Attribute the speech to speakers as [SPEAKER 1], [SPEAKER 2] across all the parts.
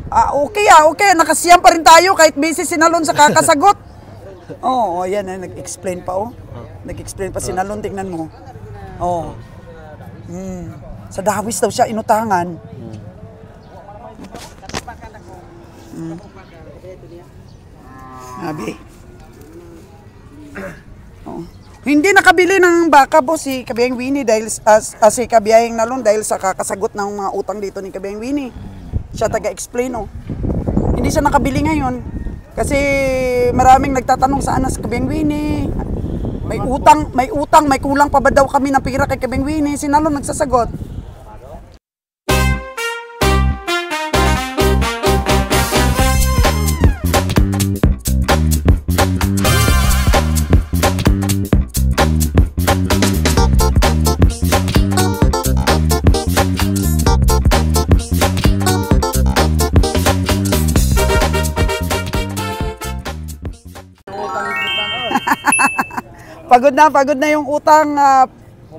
[SPEAKER 1] Okay. Nakasiyam pa rin tayo kahit busy si Nalon sa kakasagot. Oo, yan. Nag-explain pa, oh. Nag-explain pa si Nalon, tingnan mo. Oo. Sa Dawis daw siya inutangan. Sabi. Oh. Hindi nakabili ng baka boss si Kabiyang Winnie dahil si Kabiyang Nalon dahil sa kakasagot ng mga utang dito ni Kabiyang Winnie. Siya taga-explain, oh. Hindi siya nakabili ngayon kasi maraming nagtatanong saan na si Kabiyang Winnie. May utang, may kulang pa ba daw kami ng pira kay Kabiyang Winnie? Si Nalon nagsasagot. Pagod na yung utang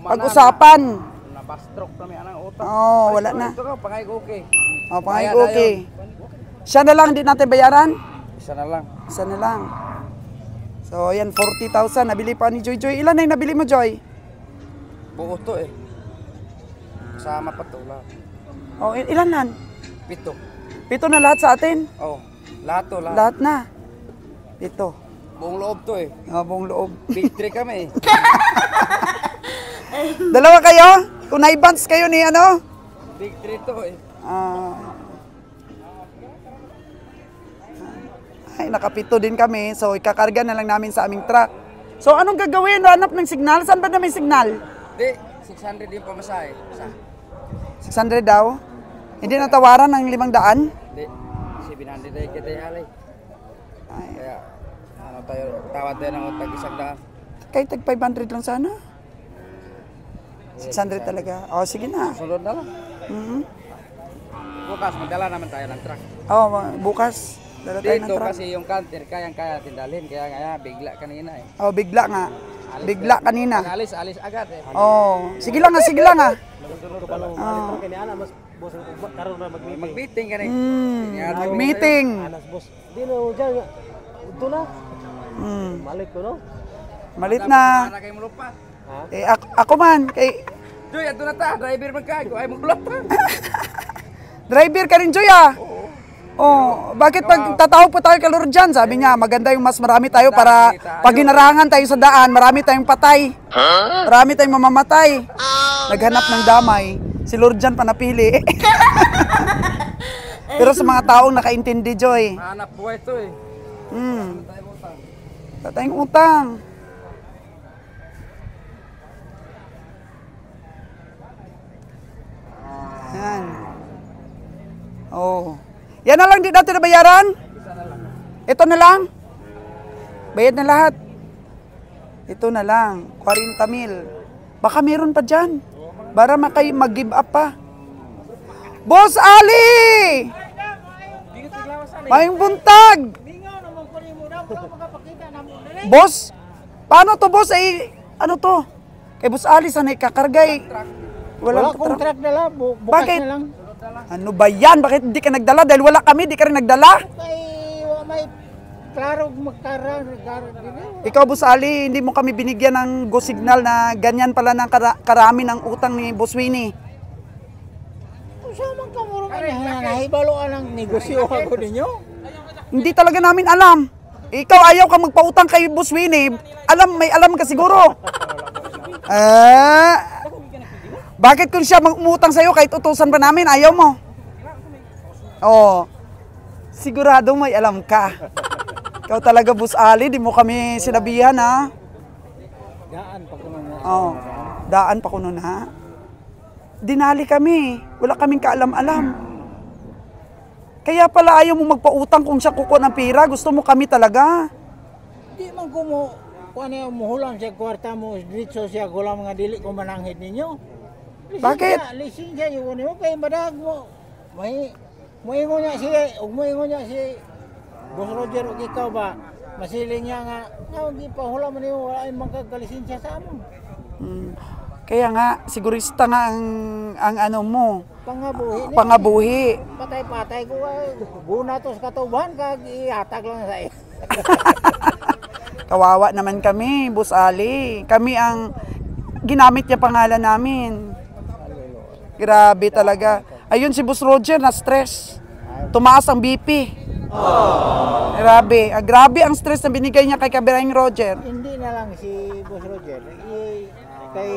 [SPEAKER 1] pag-usapan.
[SPEAKER 2] Nabastroke kami anang utang.
[SPEAKER 1] Oh, wala na.
[SPEAKER 2] Ito ka, pangay-okay.
[SPEAKER 1] Oh, pangay-okay. Siya na lang, di natin bayaran?
[SPEAKER 2] Isa na lang.
[SPEAKER 1] Isa na lang. So, yan, 40,000. Nabili pa ni Joy. Ilan na yung nabili mo, Joy?
[SPEAKER 2] Buo to eh. Kasama pa to lahat.
[SPEAKER 1] Oh, ilan na?
[SPEAKER 2] 7.
[SPEAKER 1] 7 na lahat sa atin?
[SPEAKER 2] Oh, lahat to, lahat.
[SPEAKER 1] Lahat na. Ito.
[SPEAKER 2] Buong loob to eh.
[SPEAKER 1] Oh, buong loob.
[SPEAKER 2] Big 3 kami eh.
[SPEAKER 1] Dalawa kayo? Kung na-advance kayo ni ano?
[SPEAKER 2] Big 3 to eh.
[SPEAKER 1] Ay, nakapito din kami. So, ikakarga na lang namin sa aming truck. So, anong gagawin? Hanap ng signal? Saan ba na may signal?
[SPEAKER 2] Di, 600 yung pamasahe.
[SPEAKER 1] 600 daw? Hindi natawaran ng 500?
[SPEAKER 2] Di, 700 ay kita halay. Kaya, ano tayo, tawad tayo ng tag-100.
[SPEAKER 1] Kahit tag 500 lang sana. 600 talaga. O, sige na.
[SPEAKER 2] Sunod na lang. Bukas, magdala naman tayo ng truck.
[SPEAKER 1] Oo, bukas. Dala tayo ng
[SPEAKER 2] Dito
[SPEAKER 1] truck.
[SPEAKER 2] kasi yung counter, kayang-kaya tindalhin. Kaya nga, bigla kanina eh.
[SPEAKER 1] Oh, bigla nga. Bigla kanina.
[SPEAKER 2] Alis agad eh.
[SPEAKER 1] Oh, sige lang nga.
[SPEAKER 2] Mag-meeting ka na eh.
[SPEAKER 1] Mag-meeting.
[SPEAKER 3] Di na mo dyan. Ito na. Malit ko no?
[SPEAKER 1] Malit na.
[SPEAKER 2] Para kayo mulupat.
[SPEAKER 1] Eh, ako man. Kay...
[SPEAKER 2] Joy, ito na ta. Driver magkago. Ay, mulupat.
[SPEAKER 1] Driver ka rin, Joy, ah. Oh, bakit pag tatawag po tayo kay Lord Jan? Sabi niya, maganda yung mas marami tayo para pag hinarangan tayo sa daan, marami tayong patay. Marami tayong mamamatay. Naghanap ng damay. Si Lord Jan panapili. Pero sa mga taong nakaintindi, Joy.
[SPEAKER 2] Hanap buhay ito eh.
[SPEAKER 1] Tatayong utang. Yan. Oh. Yan na lang, di natin nabayaran? Ito na lang? Bayad na lahat. Ito na lang, 40 mil. Baka meron pa dyan. Para mag-give up pa. Boss Ali! Mayong buntag! Boss? Paano to, boss? Ay, ano to? Kay Boss Ali, sanay kakargay.
[SPEAKER 3] Wala akong truck dala. Bukas
[SPEAKER 1] Bakit?
[SPEAKER 3] na lang.
[SPEAKER 1] Ano ba yan? Bakit hindi ka nagdala? Dahil wala kami, di ka rin nagdala?
[SPEAKER 3] May klaro magkara.
[SPEAKER 1] Ikaw, Boss Ali, hindi mo kami binigyan ng go signal na ganyan pala ng karami ng utang ni Boss Winnie.
[SPEAKER 3] Saan man ka mo rin? Nahibaloan ang negosyo ako ninyo?
[SPEAKER 1] Hindi talaga namin alam. Ikaw ayaw ka magpautang kay Boss Winnie. May alam ka siguro. Bakit kung siya umutang sa'yo kahit utusan pa namin, ayaw mo? Oo. Sigurado may alam ka. Ikaw talaga, Boss Ali, di mo kami sinabihan, ha?
[SPEAKER 3] Daan pa ko na.
[SPEAKER 1] Oo. Daan pa ko nun, ha? Dinali kami. Wala kaming kaalam-alam. Kaya pala ayaw mo magpautang kung siya kukuha ng pira. Gusto mo kami talaga.
[SPEAKER 3] Di man ko mo, kung ano yung muhulang siya kwarta mo, dito siya kulang mga dili ko mananghid ninyo.
[SPEAKER 1] Bakit?
[SPEAKER 3] Lisensya yung ano mo, kaya madag mo. Muingo niya si Boss Roger, o ikaw ba? Masiling niya nga, di pa hula mo niyo, wala yung magkagalisensya sa amon.
[SPEAKER 1] Kaya nga, sigurista nga ang ano mo,
[SPEAKER 3] Pangabuhi.
[SPEAKER 1] pangabuhi.
[SPEAKER 3] Patay-patay ko ay guna to sa katuban kag ihatag lang sa iyo.
[SPEAKER 1] Kawawa naman kami, Boss Ali. Kami ang ginamit niya pangalan namin. Grabe talaga. Ayun si Boss Roger na stress. Tumaas ang BP. Grabe. Grabe ang stress na binigay niya kay Kabiyaeng Roger.
[SPEAKER 3] Hindi na lang si Boss Roger. Kay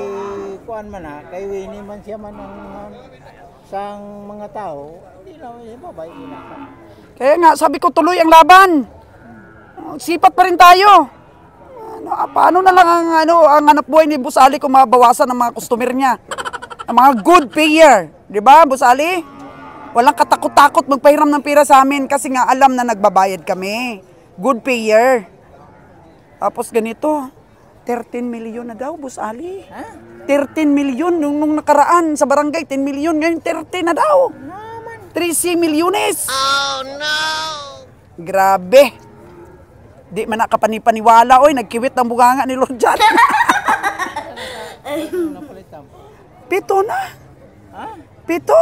[SPEAKER 3] kuan man ha, kay Winnie man siya man ang sang mga tao. Hindi na siya babay na.
[SPEAKER 1] Kaya nga, sabi ko tuloy ang laban. Sipat pa rin tayo. Paano na lang ang hanap buhay ni Boss Ali kung mabawasan ng mga customer niya? Ang mga good payer. Di ba, Boss Ali? Walang katakot-takot magpahiram ng pera sa amin kasi nga alam na nagbabayad kami. Good payer. Tapos ganito, 13 million na daw, Boss Ali.
[SPEAKER 3] Ha?
[SPEAKER 1] 13 million nung nakaraan sa barangay, 10 million. Ngayon, 13 na daw. 13 milyones. Oh, no! Grabe. Di man nakapanipaniwala, oy, nagkiwit ang bunganga ni Lord John. Pito na.
[SPEAKER 3] Ha?
[SPEAKER 1] Pito.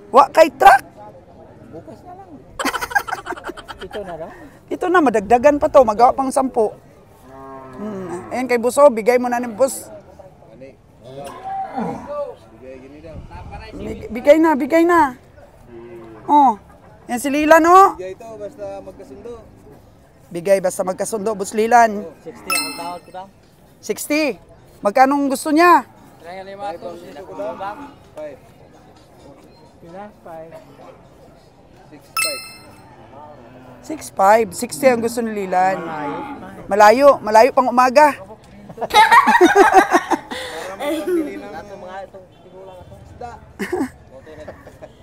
[SPEAKER 1] Wa kay truck.
[SPEAKER 3] Bukas na lang. Ito na daw.
[SPEAKER 1] Ito na, madagdagan pa to, magawa pang 10. Ayan kay Boss, bigay mo na ni Boss. Bigay na. Oh, yan si Lilan, oh.
[SPEAKER 2] Bigay ito basta magkasundo.
[SPEAKER 1] Bigay basta magkasundo, Boss Lilan.
[SPEAKER 3] 60 ang tawad ko daw.
[SPEAKER 1] 60. Magkanong gusto niya?
[SPEAKER 2] Kaya lima ito, sila ko daw. 5.
[SPEAKER 3] Pila?
[SPEAKER 1] 6.5.
[SPEAKER 2] 5.
[SPEAKER 1] 60 ang gusto ni Lilan. Malayo pang umaga.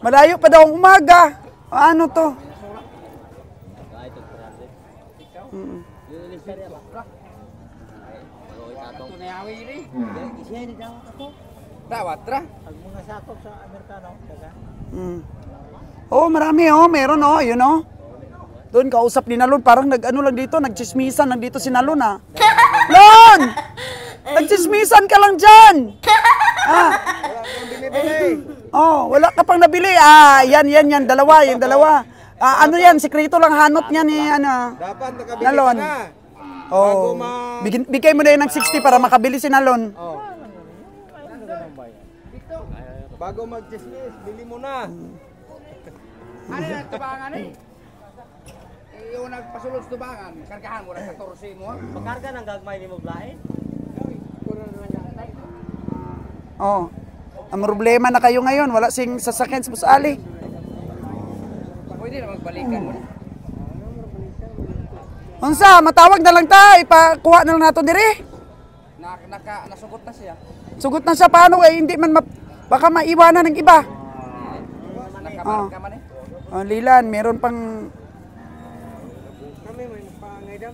[SPEAKER 1] Malayo pa daw ang umaga. Ano to?
[SPEAKER 2] Tawat ra.
[SPEAKER 3] Ang mga sakop sa Amerikano, daga.
[SPEAKER 1] Oh, marami oh, meron oh, yun oh. Doon kausap ni Nalon, parang nag-ano lang dito, nagchismisan lang dito si Nalon ah. Lon! Nagchismisan ka lang dyan! Ah. Oh, wala ka pang nabili. Yan, dalawa. Ano yan, sikreto lang hanot niya ni
[SPEAKER 2] Dapat nakabili
[SPEAKER 1] Nalon.
[SPEAKER 2] ka na.
[SPEAKER 1] Oh, bigay mo na yun ng 60 para makabili si Nalon.
[SPEAKER 2] Oh. Bago mag-dismiss, bili mo na. Ano na, tubangan eh. Yung nagpasulod sa tubangan, kargahan mo na 14 mo.
[SPEAKER 3] Makarga ng gagmay ni mo blain.
[SPEAKER 1] Oh. Ang problema na kayo ngayon, wala sing sasakyan sa Boss Ali.
[SPEAKER 2] Pwede na magbalikan mo.
[SPEAKER 1] Unsa, matawag na lang ta, ipakuha na lang nato diri.
[SPEAKER 2] Nasugot na siya.
[SPEAKER 1] Sugot na siya paano hindi man baka maiwanan ng iba.
[SPEAKER 2] Nakabarang ka man eh.
[SPEAKER 1] Oh, Lilan, meron pang
[SPEAKER 2] Kami may pangay daw.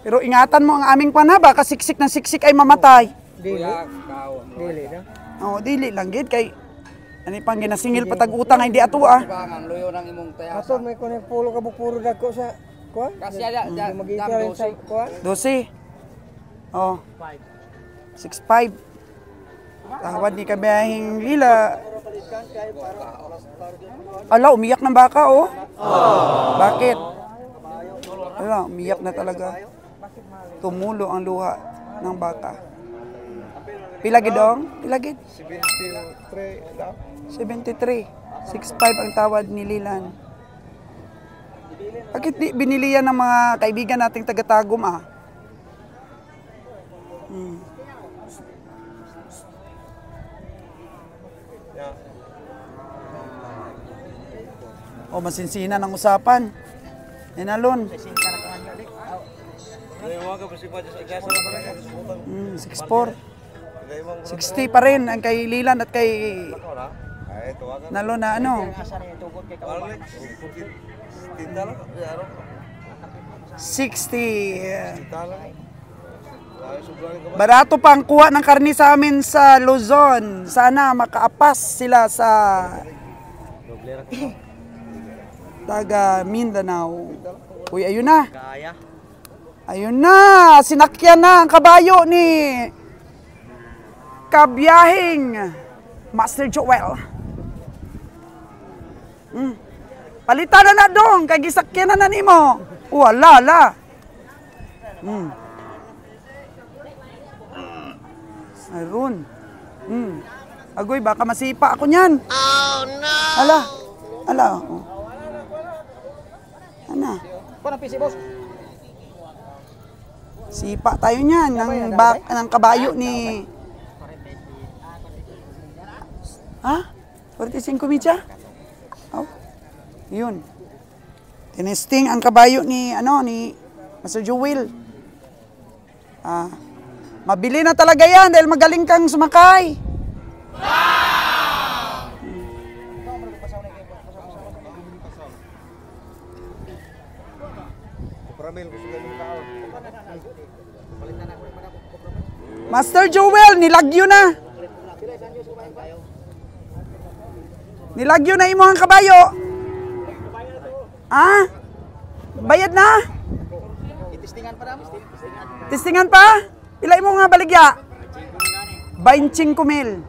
[SPEAKER 1] pero ingatan mo ang aming kwan ha, baka siksik ng siksik ay mamatay.
[SPEAKER 2] Kuya, kao.
[SPEAKER 3] Dili na.
[SPEAKER 1] Oh, dili lang gid kay ani pang ginasingil patag utang ay di ato ah.
[SPEAKER 2] Tubangan, luyo ng imong tayasa.
[SPEAKER 3] Ato may kuno pulo ka puro dagko sa kuan.
[SPEAKER 2] Kasi dam
[SPEAKER 3] Magita sa
[SPEAKER 2] 12.
[SPEAKER 3] kuan.
[SPEAKER 1] 12. Oh. 6.5. Tawad ni Kabiyahing Lila. Ala, umiyak ng baka oh. Bakit? Ala, umiyak na talaga. Tumulo ang luha ng baka. Pila gid dong? Pila gid? 73. 6.5 ang tawad ni Lilan. Bakit di binili yan ng mga kaibigan nating taga-Tagum ah? O masinsina ng usapan. Inalon. 6.4. 60 pa rin ang kay Lilan at kay Nalon na ano. 60. Barato pa ang kuha ng karni sa amin sa Luzon. Sana makaapas sila sa taga Mindanao. Uy, ayun na. Ayun na. Sinakyan na ang kabayo ni kabiyahing Master Joel. Palitan na na dong, kay gisakyan na nimo. Wala la. Ayun. Agoy, baka masipa ako niyan. Oh no. Ala. Oh. Ana.
[SPEAKER 2] Kuha ng PC, boss.
[SPEAKER 1] Sipa tayo niyan ng kabayo ni. Ha? 45 mitya? Oh. Yun. Tinesting ang kabayo ni Master Joel. Mabili na talaga yan dahil magaling kang sumakay. Master Joel, nilagyo na. Nilagyo na imo ang kabayo. Bayad na?
[SPEAKER 2] Itistingan pa dam.
[SPEAKER 1] Testingan pa? Pila imo nga baligya? 25,000.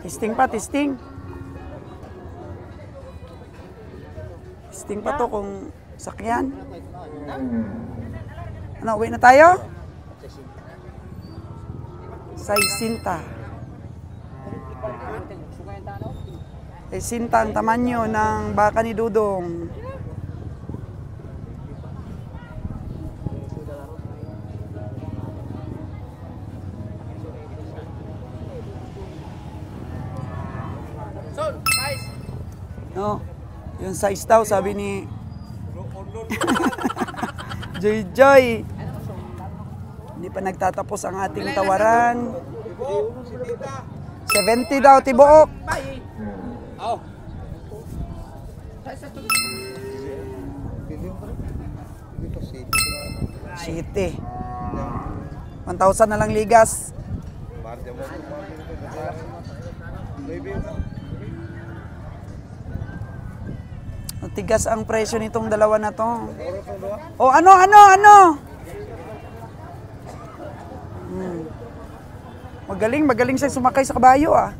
[SPEAKER 1] Testing pa, testing. Testing pa to kung sakyan. Ano, uwi na tayo? 60. 60 ang tamanyo ng baka ni Dudong. No, yung size daw, sabi ni Joy. Hindi pa nagtatapos ang ating tawaran. 70 daw, tibuok. City. 1,000 na lang ligas. Tigas ang presyo nitong dalawa na to. O ano? Magaling siya sumakay sa kabayo ah.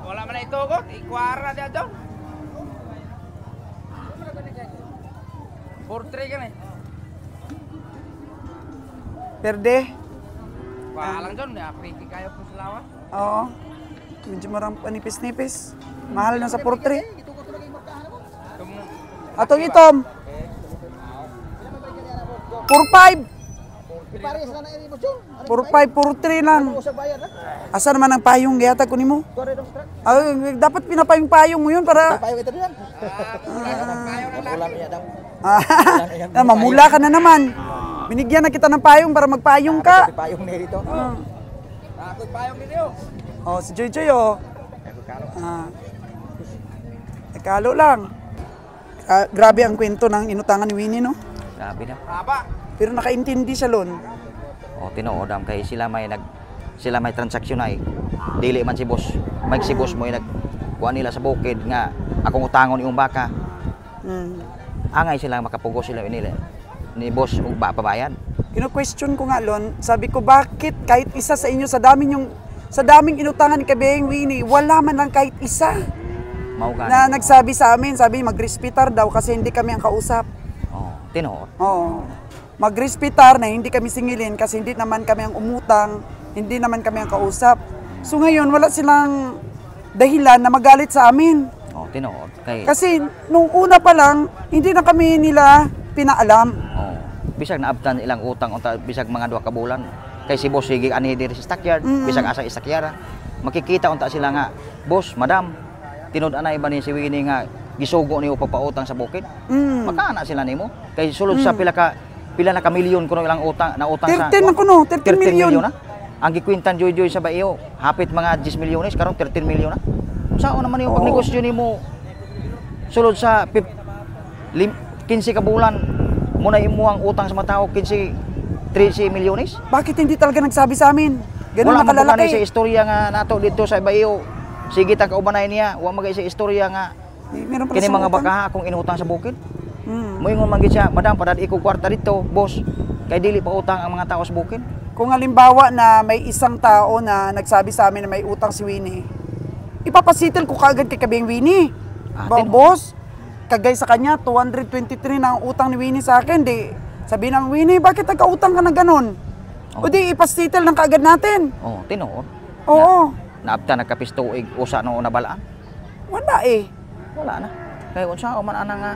[SPEAKER 2] Wala man na ito ko, ikwara dia dong. 4-3 kan eh.
[SPEAKER 1] Perde?
[SPEAKER 2] Palang dong, apriki kayo po sa lawas.
[SPEAKER 1] Oo. Medyo panipis-nipis. Mahal na sa 4-3. Atong itom. 4-5. 4-5, 4-3 lang. Asa naman ang payong gayata ko nimo? Dapat pinapayong-payong mo yun para... Mamula ka na naman. Binigyan na kita ng payong para magpayong ka.
[SPEAKER 2] Payong na dito. Ako payong ninyo.
[SPEAKER 1] Oh, si Joy oh. Kalo lang. Grabe ang kwento ng inutangan ni Winnie, no?
[SPEAKER 4] Grabe na.
[SPEAKER 1] Pero nakaintindi siya lon.
[SPEAKER 4] O tinuodam kay sila may transaksyon ay dili man si boss. May si boss mo ay nagkuha nila sa bukid nga akong utangon yung baka. Angay sila makapugos sila nila ni boss ug pabayad.
[SPEAKER 1] Kino-question ko nga lon, sabi ko bakit kahit isa sa inyo sa daming inutangan ni Kabeng Winnie, wala man lang kahit isa. Na nagsabi sa amin, sabi mag-respitar daw kasi hindi kami ang kausap.
[SPEAKER 4] Oh, tinuod.
[SPEAKER 1] Oo. Mag-respitar na hindi kami singilin kasi hindi naman kami ang umutang, hindi naman kami ang kausap. So ngayon, wala silang dahilan na magalit sa amin.
[SPEAKER 4] Oh, tinuod.
[SPEAKER 1] Kasi nung una pa lang, hindi na kami nila pinaalam.
[SPEAKER 4] Oh, bisag naabtan ilang utang unta bisag mga 2 ka bulan. Kay si boss sige ani diri sa stockyard, bisag asa istakyara. Makikita unta sila nga, boss, madam, tinud-anay ba ni si Winnie nga gisugo niyo papautang sa bukid? Makana sila nimo. Kay sulod sa pila na ka milyon kuno ilang utang na utang
[SPEAKER 1] 13 sa 13 milyon
[SPEAKER 4] na. Ang gikwintan Joy sa Bayo, hapit mga 10 milyones karon 13 milyon na. Saan naman yung pagnegosyo nimo sulod sa 15 ka bulan mo na imo ang utang sa mga tao 13 milyones?
[SPEAKER 1] Bakit hindi talaga nagsabi sa amin? Ganun
[SPEAKER 4] wala
[SPEAKER 1] nakalalaki.
[SPEAKER 4] Wala sa istorya nga nato dito sa Bayo. Sige ta kaubanay niya, wa magay sa istorya nga
[SPEAKER 1] Meron pala
[SPEAKER 4] kini
[SPEAKER 1] siyang
[SPEAKER 4] mga
[SPEAKER 1] utang.
[SPEAKER 4] bakaha akong inutang sa bukid.
[SPEAKER 1] Hmm.
[SPEAKER 4] Moingon man gid siya, madam padad iko kwarta dito, boss. Kay dili pa utang ang mga tao sa bukid.
[SPEAKER 1] Kung halimbawa na may isang tao na nagsabi sa amin na may utang si Winnie, ipapasitil ko kaagad kay Kabeng Winnie.
[SPEAKER 4] Atin,
[SPEAKER 1] Boss, kagay sa kanya, 223 na ang utang ni Winnie sa akin. Di, sabi ng Winnie, bakit nagka-utang ka na ganun?
[SPEAKER 4] Oh.
[SPEAKER 1] O di, ipasitil ng kaagad natin.
[SPEAKER 4] Oh, tinuod.
[SPEAKER 1] Oo.
[SPEAKER 4] Naabta nagkapistuig usa no nabalaan.
[SPEAKER 1] Wala eh.
[SPEAKER 4] Wala na. Kay unsa o man ana nga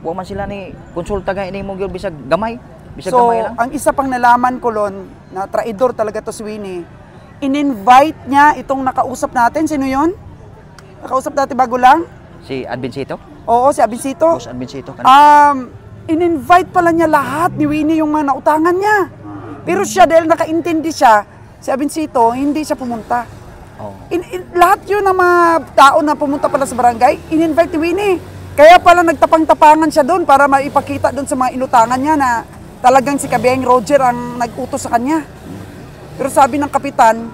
[SPEAKER 4] wa man sila ni konsulta gay nimo gyud bisag gamay. Bisag
[SPEAKER 1] So,
[SPEAKER 4] gamay lang.
[SPEAKER 1] ang isa pang nalaman ko lon, na traidor talaga to si Winnie, in-invite niya itong nakausap natin. Sino yon? Nakausap natin bago lang?
[SPEAKER 4] Si Advincito,
[SPEAKER 1] Oo, si Abincito.
[SPEAKER 4] Boss Advincito kan.
[SPEAKER 1] In-invite pala niya lahat ni Winnie yung mga nautangan niya. Pero siya, dahil nakaintindi siya, si Abincito, hindi siya pumunta.
[SPEAKER 4] Oh.
[SPEAKER 1] Lahat yun ng mga tao na pumunta pala sa barangay, in-invite ni Winnie. Kaya pala nagtapang-tapangan siya doon para maipakita doon sa mga inutangan niya na talagang si Kabeng Roger ang nag-utos sa kanya. Pero sabi ng kapitan,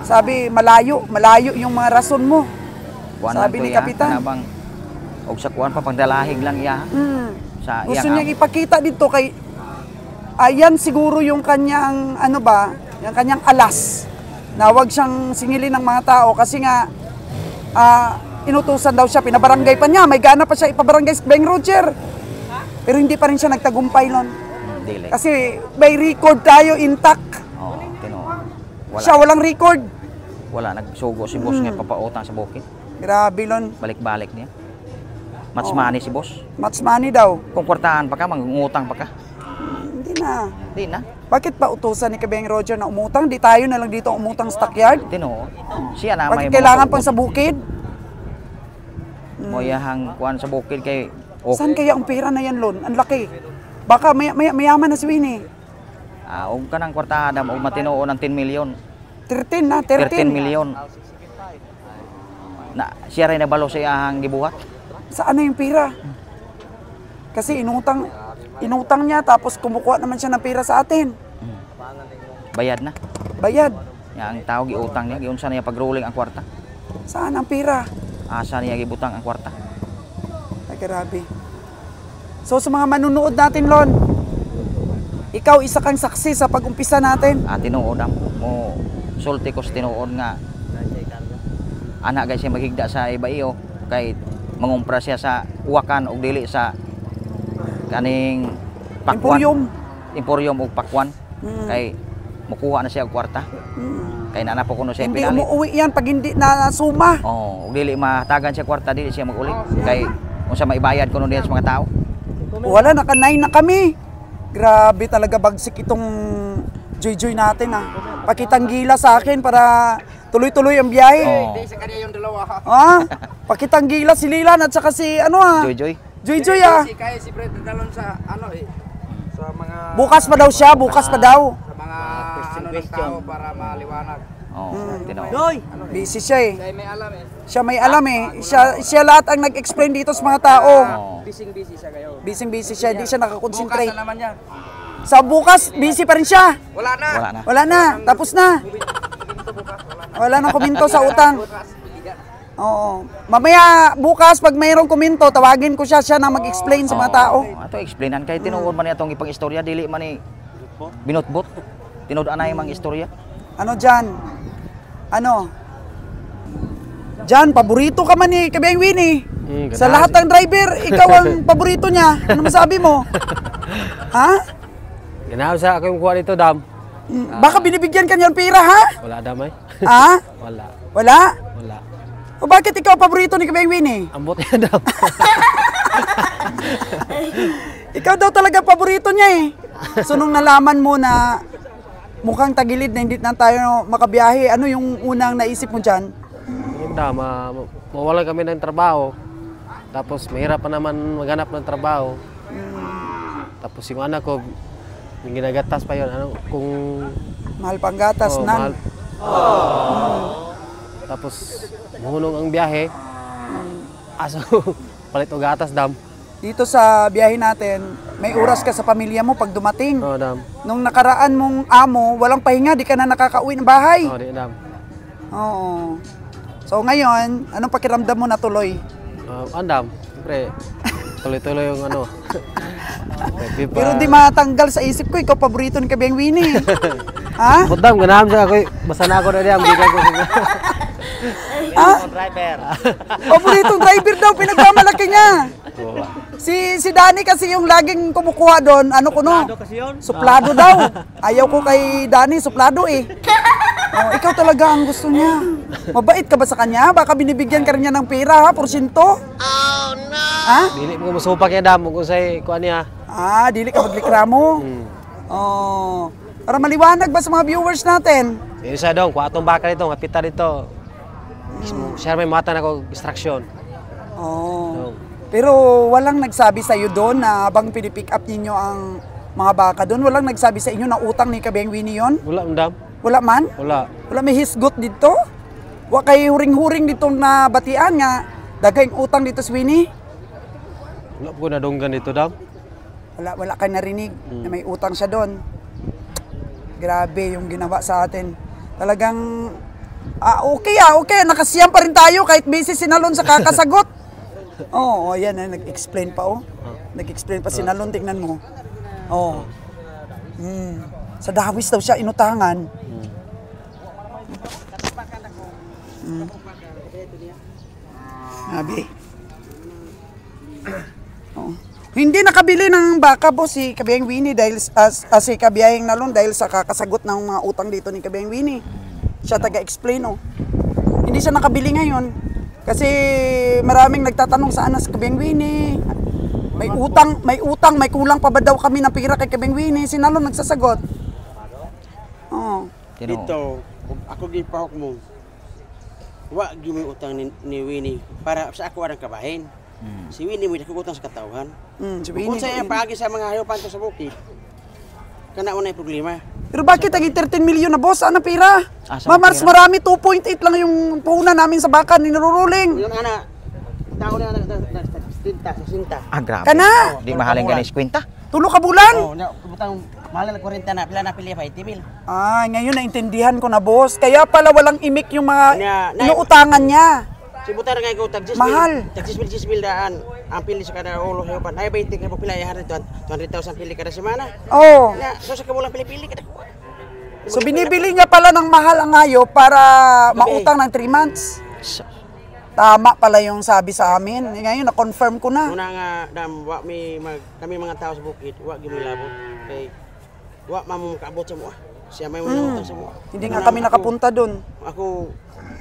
[SPEAKER 1] sabi malayo yung mga rason mo.
[SPEAKER 4] Kuan
[SPEAKER 1] Sabi
[SPEAKER 4] lang
[SPEAKER 1] ni
[SPEAKER 4] to, iya,
[SPEAKER 1] kapitan.
[SPEAKER 4] kanabang og sa kuan pa pagdalahig lang iya. Sa
[SPEAKER 1] Gusto
[SPEAKER 4] iyang
[SPEAKER 1] niyang ipakita dito kay ayan siguro yung kanyang yung kanyang alas. Na wag siyang singilin ng mga tao kasi nga inutusan daw siya, pinabarangay pa niya, may gana pa siya ipabarangay si Beng Roger. Pero hindi pa rin siya nagtagumpay nun.
[SPEAKER 4] dili.
[SPEAKER 1] Kasi may record tayo intact.
[SPEAKER 4] Oh, tinuod. Wala.
[SPEAKER 1] Siya walang record.
[SPEAKER 4] Wala nagsugo si boss nga papautang sa bukid.
[SPEAKER 1] Grabe lon.
[SPEAKER 4] Balik-balik niya. Match money si boss.
[SPEAKER 1] Match money daw.
[SPEAKER 4] Kung kwartahan pa ka, mangungutang pa ka.
[SPEAKER 1] Hindi na.
[SPEAKER 4] Di na.
[SPEAKER 1] Bakit pa utusan ni Kabeng Roger na umutang? Di tayo na lang dito umutang sa stockyard?
[SPEAKER 4] Tinuod. Siya na
[SPEAKER 1] Bakit
[SPEAKER 4] may
[SPEAKER 1] kailangan pang sa bukid?
[SPEAKER 4] moyahang kuan sa bukid kay okay.
[SPEAKER 1] Saan kaya ang pera na yan, Lon? Ang laki. Baka mayaman na si Winnie.
[SPEAKER 4] Og kanang kwartada og matinuon ng 10 million.
[SPEAKER 1] 13 na,
[SPEAKER 4] 13
[SPEAKER 1] 13.
[SPEAKER 4] million. Na siya rin nabalo sa iyang gibuhat.
[SPEAKER 1] Saan na yung pera? Kasi inutang niya tapos kumukuha naman siya ng pera sa atin.
[SPEAKER 4] Bayad na.
[SPEAKER 1] Bayad.
[SPEAKER 4] Ya ang tao giutang niya, giunsa niya pag-rolling ang kwarta.
[SPEAKER 1] Saan ang pera?
[SPEAKER 4] Asa niya gibutang ang kwarta.
[SPEAKER 1] Ay, grabe. So sa mga manunood natin, Lon, ikaw isa kang saksi sa pag-umpisa natin.
[SPEAKER 4] Tinuod mo sulti ko sa tinuod nga ana guys siya maghigda sa iba iyo kay mangumpra siya sa uwakan og dili sa kaning pakwan. Emporium og pakwan. Kay mukuha na siya og kwarta. Kay nana po kuno siya
[SPEAKER 1] Hindi
[SPEAKER 4] pinali.
[SPEAKER 1] umuwi yan pag hindi na suma.
[SPEAKER 4] Oh, ug dili mahatagan siya kwarta dili siya mag-uli. Kay unsa maibayad kuno diyan sa mga tao.
[SPEAKER 1] Wala, naka-9 na kami. Grabe talaga bagsik itong Joy natin Pakitang gila sa akin para tuloy-tuloy ang biyahe.
[SPEAKER 4] Oh.
[SPEAKER 2] Hindi sa kanya yung dalawa.
[SPEAKER 1] Pakitang gila si Lilan at saka si
[SPEAKER 4] Joy.
[SPEAKER 1] Joy
[SPEAKER 2] Si kaya si Fred dalon sa sa mga
[SPEAKER 1] Bukas pa daw siya, bukas pa daw.
[SPEAKER 2] sa mga ng tao para maliwanag.
[SPEAKER 4] Oh, tinuod.
[SPEAKER 1] Busy siya eh.
[SPEAKER 2] Kaya may alam
[SPEAKER 1] Siya may alam eh. Siya lahat ang nag-explain dito sa mga tao.
[SPEAKER 4] Oh.
[SPEAKER 2] Busy siya kayo.
[SPEAKER 1] Busy siya, hindi siya
[SPEAKER 2] Bukas
[SPEAKER 1] nakakonsentrate.
[SPEAKER 2] na naman niya.
[SPEAKER 1] Sa bukas, busy pa rin siya.
[SPEAKER 2] Wala na.
[SPEAKER 4] Wala na.
[SPEAKER 1] Wala na, tapos na. Wala nang komento sa utang. Oo. Mamaya, bukas, pag mayroong komento, tawagin ko siya na mag-explain sa mga tao.
[SPEAKER 4] Ato explainan kay tinuod man niya tong ipang-istorya dili man ni binutbot. Tinuod anay mang istorya.
[SPEAKER 1] Ano dyan? Ano? Dyan, paborito ka man ni Kabeng Winnie. Sa lahat ng driver, ikaw ang paborito niya. Ano masabi mo? Ha?
[SPEAKER 5] Ganaw sa ako yung kuha dito, Dam.
[SPEAKER 1] Baka binibigyan ka niya ng pera, ha?
[SPEAKER 5] Wala, Dam eh.
[SPEAKER 1] Ha?
[SPEAKER 5] Wala.
[SPEAKER 1] Wala?
[SPEAKER 5] Wala.
[SPEAKER 1] O bakit ikaw paborito ni Kabeng Winnie?
[SPEAKER 5] Ambot yan, Dam.
[SPEAKER 1] Ikaw daw talaga paborito niya eh. So nung nalaman mo na mukhang tagilid na hindi na tayo makabiyahe, ano yung unang naisip mo dyan?
[SPEAKER 5] Yung Dam, mawalan kami ng trabaho. Tapos mahirap pa naman maghanap ng trabaho. Tapos yung anak ko, yung ginagatas pa yun. Ano, kung...
[SPEAKER 1] Mahal pang gatas,
[SPEAKER 5] oh,
[SPEAKER 1] nan.
[SPEAKER 5] Tapos muhunong ang biyahe. Aso, palit o gatas, Dam.
[SPEAKER 1] Dito sa biyahe natin, may oras ka sa pamilya mo pag dumating.
[SPEAKER 5] Oh, Dam.
[SPEAKER 1] Nung nakaraan mong amo, walang pahinga, di ka na nakakauwi ng bahay.
[SPEAKER 5] Oh, di, Dam.
[SPEAKER 1] Oo. So ngayon, anong pakiramdam mo na tuloy?
[SPEAKER 5] Andam, siyempre, tuloy-tuloy yung ano. Pipa.
[SPEAKER 1] Pero di matanggal sa isip ko, ikaw paborito ni Kabiang Winnie. Ha?
[SPEAKER 5] Budam, ganahan siya ako. Basta na ako na diyan. Bigay ko siya.
[SPEAKER 1] Ha?
[SPEAKER 4] Driver.
[SPEAKER 1] Paboritong driver daw, pinagmamalaki niya. Si Danny kasi yung laging kumukuha doon, ano ko no? Suplado daw. Ayaw ko kay Danny, suplado eh. Oh, ikaw talaga ang gusto niya. Mabait ka ba sa kanya? Baka binibigyan ka rin niya ng pera ha, porsyento. Oh no! Ha?
[SPEAKER 5] Dili mo masupak yung dam kung sa'y kuha niya.
[SPEAKER 1] Ah, dili ka maglikramo. Oh. Para maliwanag ba sa mga viewers natin?
[SPEAKER 5] Yung isa doon, kuha itong baka dito, kapita dito. Siya may mata na ako, distraction.
[SPEAKER 1] Oh. Pero walang nagsabi sa iyo doon na habang pinipick up ninyo ang mga baka doon, walang nagsabi sa inyo na utang ni Kabiang Winnie yon?
[SPEAKER 5] Wala, madam.
[SPEAKER 1] Wala man?
[SPEAKER 5] Wala.
[SPEAKER 1] Wala may hisgot dito? Wa kay huring-huring ditong nabatian nga dagayng utang dito si Winnie?
[SPEAKER 5] Wala po na dunggan dito, dam.
[SPEAKER 1] Wala ka narinig na may utang siya doon. Grabe yung ginawa sa atin. Talagang okay. Nakasiyam pa rin tayo kahit busy si Nalon sa kakasagot. Oo, yan nag-explain pa Nag-explain pa si Nalon, tingnan mo. Oh. Sa Dawis daw siya inutangan. Sabi. Oh. Hindi nakabili ng baka boss si Kabiang Winnie dahil si Kabiang Nalon dahil sa kakasagot ng mga utang dito ni Kabiang Winnie. Siya taga-explain Hindi siya nakabili ngayon kasi maraming nagtatanong saan na si Kabiang Winnie. May kulang pa ba daw kami ng pera kay Kabiang Winnie? Si Nalon nagsasagot. Oh.
[SPEAKER 6] Dito, ako gipahok mo. Wa gyud utang ni Winnie para sa ako arang kabahin. Si Winnie mo utang sa katawhan.
[SPEAKER 1] Si
[SPEAKER 6] Kung
[SPEAKER 1] Winnie.
[SPEAKER 6] sa paagi sa mga hayop panto sa bukid. Kana unay problema.
[SPEAKER 1] Pero bakit naging 13 million na boss? Ano pera?
[SPEAKER 4] Mas
[SPEAKER 1] Marami 2.8 lang yung puhunan namin sa baka ni Naruruling.
[SPEAKER 6] Yun ana. Tao na sinta.
[SPEAKER 4] Grabe.
[SPEAKER 1] Kana?
[SPEAKER 4] Di mahaling ganis kwenta.
[SPEAKER 1] Tulo ka bulan?
[SPEAKER 6] Oh, na butang mahal na 40 na pila na pili 80,000.
[SPEAKER 1] Ngayon naintindihan ko na boss. Kaya pala walang imik yung mga
[SPEAKER 6] Na-
[SPEAKER 1] inuutangan niya.
[SPEAKER 6] Si butar nga ikaw tag 10,000.
[SPEAKER 1] Mahal.
[SPEAKER 6] Tag 10,000 daan. Ang pili sa kada ulo hayopan. Ay 20 ka pila ya 200,000 pili kada semana.
[SPEAKER 1] Oh.
[SPEAKER 6] Na so sa kabulang pili-pili kada kuha.
[SPEAKER 1] So binibili niya pala ng mahal ang hayop para mautang ng 3 months. Tama pala yung sabi sa amin. Ngayon na-confirm ko na.
[SPEAKER 6] Una nga dam wa kami mga tao sa bukid, wa gyud milabot kay wa mamong kaabot sa mo. Siya may utang sa mo.
[SPEAKER 1] Hindi nga kami nakapunta doon.
[SPEAKER 6] Ako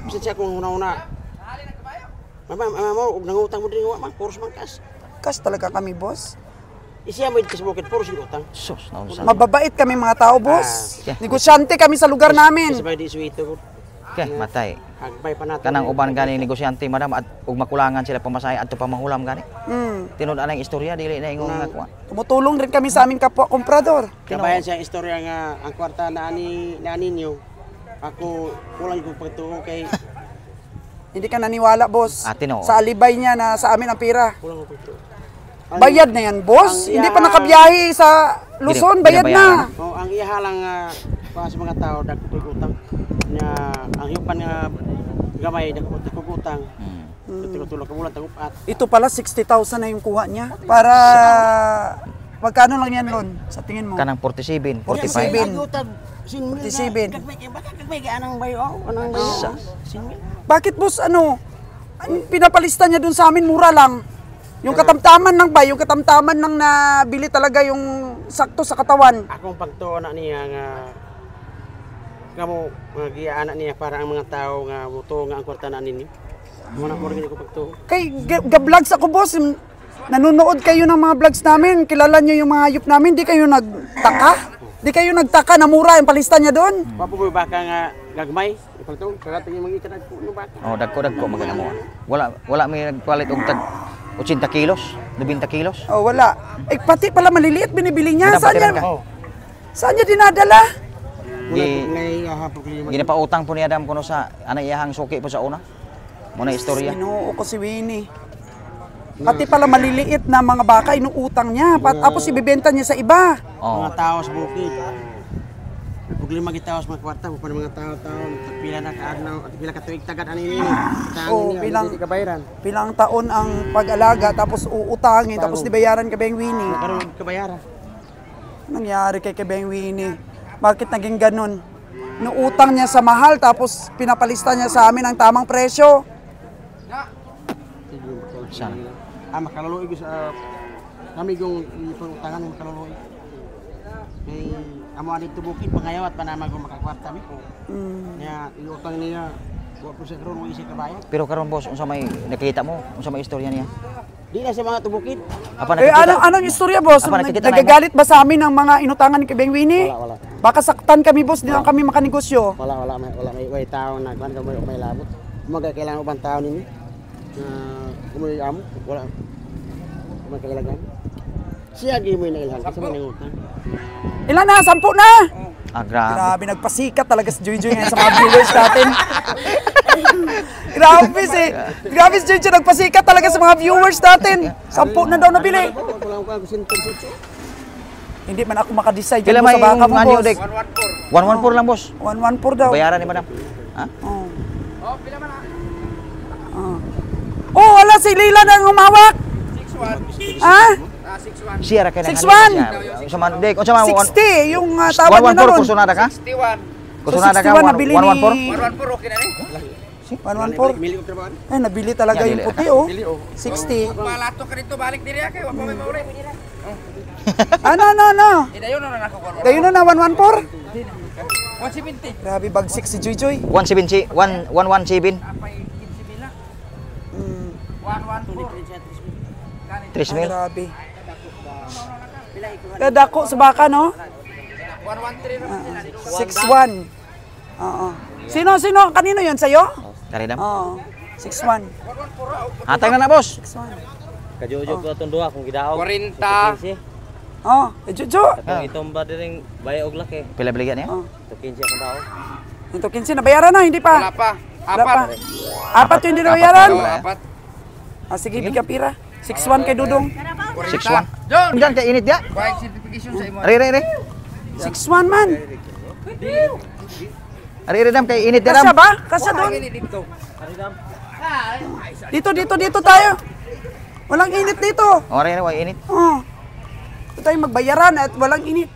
[SPEAKER 6] bisan siya kung una-una. Mama, ug nangutang mo din wa man puros man kas.
[SPEAKER 1] Kas talaga kami boss.
[SPEAKER 6] Isiya mo dito sa bukid puros yung utang.
[SPEAKER 4] Sus, naunsa.
[SPEAKER 1] Mababait kami mga tao boss.
[SPEAKER 4] Ah.
[SPEAKER 1] Negosyante kami sa lugar namin.
[SPEAKER 6] Sabay di suwito ko.
[SPEAKER 4] Okay, matay.
[SPEAKER 6] Hagbay pa nato.
[SPEAKER 4] Kanang uban gani negosyante madam at ug makulangan sila pamasahe adto pa mahulam gani. Tinud ana ang istorya dili na ingon nga kuha.
[SPEAKER 1] Tumutulong rin kami sa aming kapwa komprador.
[SPEAKER 6] Kabayan siya istorya nga ang kwarta na ninyo. Ako kulang ko pagtuo kay
[SPEAKER 1] Hindi ka naniwala boss.
[SPEAKER 4] Tino.
[SPEAKER 1] Sa alibay niya na sa amin ang pera.
[SPEAKER 6] kulang ko pagtuo.
[SPEAKER 1] Bayad na yan boss.
[SPEAKER 6] ang
[SPEAKER 1] Hindi pa
[SPEAKER 6] iya-
[SPEAKER 1] nakabiyahe sa Luzon. Bayad na.
[SPEAKER 6] Oh, ang ihalang pa sa mga tao dagko utang na ang hiupan nga gamay dagko utang. Tulo-tulo ka bulan tagupat.
[SPEAKER 1] Ito pala 60,000 na yung kuha niya. Para magkano lang yan Lon? Sa tingin mo?
[SPEAKER 4] Kanang 47,
[SPEAKER 1] 47.
[SPEAKER 6] 47. Kagmay anang bayo, anang bayo.
[SPEAKER 1] Bakit boss ano? Ang pinapalista niya dun sa amin mura lang. Yung katamtaman ng bay, yung katamtaman ng nabili talaga yung sakto sa katawan.
[SPEAKER 6] Akong pagtuo na niya nga kamo giya anak niya para ang mga tao nga muto nga ang kwarta na ninyo. Muna mo rin ko pagtuo.
[SPEAKER 1] Kay ga-vlogs ako boss. Nanonood kayo ng mga vlogs namin. Kilala niyo yung mga hayop namin. Di kayo nagtaka? Di kayo nagtaka na mura yung palista niya doon?
[SPEAKER 6] Papugoy baka nga gagmay. Ipagtuo kagating yung mga ikanag no baka.
[SPEAKER 4] Oh, dagko magana mo. Wala may nagpalit og tag 80 kilos, 90 kilos.
[SPEAKER 1] Oh, wala. Pati pala maliliit binibili niya.
[SPEAKER 4] Pinapatiran ka.
[SPEAKER 1] Saan niya dinadala?
[SPEAKER 4] Di
[SPEAKER 6] Ngay hapok lima.
[SPEAKER 4] ginapautang po ni Adam kuno sa ana iyahang suki po sa una. Muna istorya.
[SPEAKER 1] Sinuo ko si Winnie. Pati pala maliliit na mga baka, inuutang niya. Tapos ibibenta niya sa iba.
[SPEAKER 4] Oh.
[SPEAKER 6] Mga tao sa bukid. lima gitaos mga kwarta mo pa mga tao-tao pila na kaadlaw at pila ka tuig tagad ani ini.
[SPEAKER 1] Oh,
[SPEAKER 6] Pilang kabayaran.
[SPEAKER 1] Pilang taon ang pag-alaga tapos uutangin tapos dibayaran Kabeng Winnie.
[SPEAKER 6] Karon kabayaran.
[SPEAKER 1] Nangyari kay Kabeng Winnie? Bakit naging ganun? Nuutang niya sa mahal tapos pinapalista niya sa amin ang tamang presyo.
[SPEAKER 4] Saan?
[SPEAKER 6] Makaluloy ko sa kami yung ipangutangan ng makaluloy. May amo adit tubukid pangayawat pa naman kung makakwarta mi. Kaya iutang niya 2% ron mo isip kabayan.
[SPEAKER 4] Pero karon boss, unsa may nakikita mo? Unsa may istorya niya?
[SPEAKER 6] Di na sa mga tubukid.
[SPEAKER 4] Apa
[SPEAKER 1] Eh, anong istorya, boss?
[SPEAKER 4] Apa nakikita na
[SPEAKER 1] Nagagalit ba sa amin ng mga inutangan ni Kabeng Winnie?
[SPEAKER 6] Wala.
[SPEAKER 1] Baka saktan kami, boss, di lang kami makanegosyo.
[SPEAKER 6] Wala may tao na kan may labot. Kumaga kailangan ubang tao nini. Kumuloy amo wala. Kumaga kailangan. Siya gi mo inailhan kasi man ngutang.
[SPEAKER 1] Ilan na? 10 na?
[SPEAKER 4] Ah, grabe.
[SPEAKER 1] Grabe, nagpasikat talaga si Joy ngayon sa mga viewers natin. Grabe si Joy, nagpasikat talaga sa mga viewers natin. 10 na daw nabili.
[SPEAKER 6] Wala ko sinton.
[SPEAKER 1] Hindi man ako makadecide
[SPEAKER 4] Kailan
[SPEAKER 1] dyan
[SPEAKER 4] may
[SPEAKER 1] sa baka mo,
[SPEAKER 4] anyo,
[SPEAKER 1] boss.
[SPEAKER 4] Dek? 114 lang, boss.
[SPEAKER 1] 114 daw.
[SPEAKER 4] Bayaran ni madam. Ha?
[SPEAKER 1] Oh.
[SPEAKER 2] Oh, pila man ah.
[SPEAKER 1] Oh, wala si Lila nang humawak.
[SPEAKER 2] 6-1.
[SPEAKER 1] Ha?
[SPEAKER 2] 6-1.
[SPEAKER 4] Siya ra kay
[SPEAKER 1] 6-1.
[SPEAKER 4] Unsa man, Dek? Unsa man?
[SPEAKER 1] 60 yung tawad niya na
[SPEAKER 4] 114
[SPEAKER 1] ron.
[SPEAKER 4] kursunada ka?
[SPEAKER 2] 61.
[SPEAKER 4] Kursunada ka
[SPEAKER 1] 61 nabili ni
[SPEAKER 4] 114?
[SPEAKER 2] 114 okay na ni.
[SPEAKER 1] 114.
[SPEAKER 6] Mili ko trabaho.
[SPEAKER 1] Ay, nabili talaga
[SPEAKER 4] Yan,
[SPEAKER 1] yung
[SPEAKER 4] dili.
[SPEAKER 1] puti, oh. 60.
[SPEAKER 2] Malato ka dito balik diri kay wa pa may mauri.
[SPEAKER 1] Ano.
[SPEAKER 2] Idayon na nako kon.
[SPEAKER 1] Dayo na 114.
[SPEAKER 2] 170.
[SPEAKER 1] Grabe, bagsik si Joy.
[SPEAKER 4] 117, 117.
[SPEAKER 2] Apay 15 bila.
[SPEAKER 1] Mm,
[SPEAKER 2] 114.
[SPEAKER 4] 3 mil.
[SPEAKER 1] grabe. Kadako sa baka, no?
[SPEAKER 2] 113 ra sila.
[SPEAKER 1] 6-1. Oo. Sino? Kanino yun? Sa'yo?
[SPEAKER 4] Kari dam.
[SPEAKER 1] Oo. 6-1.
[SPEAKER 4] Hatag na na, boss.
[SPEAKER 1] 6-1.
[SPEAKER 7] Kajujo ko itong duha kung gidaog.
[SPEAKER 2] 40.
[SPEAKER 1] Oh, Jojo.
[SPEAKER 7] Kung itomba din bayo og laki.
[SPEAKER 4] Pila biligan niya?
[SPEAKER 1] Oh.
[SPEAKER 7] Ito 15 akong daog.
[SPEAKER 1] Ito 15, nabayaran na, hindi
[SPEAKER 2] Wala
[SPEAKER 1] pa.
[SPEAKER 2] pa.
[SPEAKER 1] Wala pa.
[SPEAKER 2] Apat.
[SPEAKER 1] Apat yung hindi nabayaran.
[SPEAKER 2] Oh, apat.
[SPEAKER 1] Ah, sige, bigyan pira. 6-1 kay Dudong.
[SPEAKER 4] 6-1.
[SPEAKER 2] John.
[SPEAKER 4] Diyan kay init dia.
[SPEAKER 2] Bike certification sa imo.
[SPEAKER 4] Ari.
[SPEAKER 1] 6-1 man.
[SPEAKER 4] Ari dam kay init dia
[SPEAKER 1] Kasya
[SPEAKER 4] dam.
[SPEAKER 1] ba? Kasya doon.
[SPEAKER 2] Dito.
[SPEAKER 1] Dito tayo. Walang init dito.
[SPEAKER 4] Ori na way init.
[SPEAKER 1] Oh. Ito tayo magbayaran at walang init.